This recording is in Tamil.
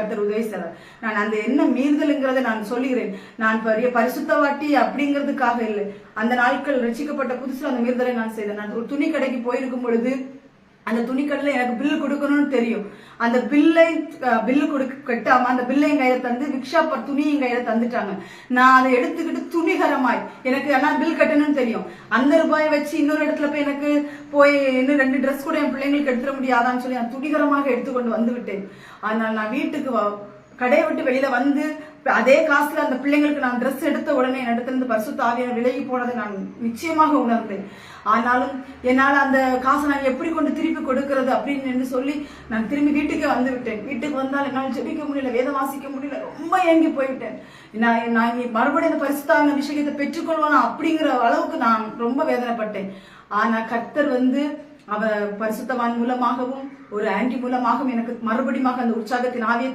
கர்த்தர் உதவி செய்றார். நான் அந்த என்ன மீறுதல்ங்கிறத நான் சொல்லுகிறேன். நான் பெரிய பரிசுத்தவாட்டி அப்படிங்கிறதுக்காக இல்லை. அந்த நாட்கள் ரட்சிக்கப்பட்ட புதுசுல அந்த மீறுதலை நான் செய்தேன். நான் ஒரு துணி கடைக்கு போயிருக்கும் பொழுது அந்த துணிக்கடையில எனக்கு பில்லு கொடுக்கணும்னு தெரியும். அந்த பில்லு கட்டாம அந்த பில்லை என் கையில தந்து விக்ஷாப்பர் துணி என் கையில தந்துட்டாங்க. நான் அதை எடுத்துக்கிட்டு துணிகரமாய் எனக்கு ஆனா பில் கட்டணும்னு தெரியும். அந்த ரூபாயை வச்சு இன்னொரு இடத்துல போய் எனக்கு இன்னும் 2 ட்ரெஸ் கூட என் பிள்ளைங்களுக்கு எடுத்துட முடியாதான்னு சொல்லி நான் துணிகரமாக எடுத்துக்கொண்டு வந்து விட்டேன். ஆனால் நான் வீட்டுக்கு கடையை விட்டு வெளியில வந்து அதே காசுல அந்த பிள்ளைங்களுக்கு நான் ட்ரெஸ் எடுத்த உடனே என் இடத்துல பரிசுத்த ஆவியானவர் விலகி போனதை நான் நிச்சயமாக உணர்ந்தேன். ஆனாலும் என்னால் அந்த காசை நான் எப்படி கொண்டு திருப்பி கொடுக்கறது அப்படின்னு சொல்லி நான் திரும்பி வீட்டுக்கே வந்து விட்டேன். வீட்டுக்கு வந்தால் என்னால் ஜெபிக்க முடியல, வேதம் வாசிக்க முடியல, ரொம்ப ஏங்கி போய்விட்டேன். நான் மறுபடியும் அந்த பரிசுத்த ஆவியான அபிஷேகத்தை பெற்றுக்கொள்வானா அப்படிங்கிற அளவுக்கு நான் ரொம்ப வேதனைப்பட்டேன். ஆனா கர்த்தர் அவர் பரிசுத்தவான் மூலமாகவும் ஒரு ஆன்டி மூலமாகவும் எனக்கு மறுபடியும் அந்த உற்சாகத்தின் ஆவியை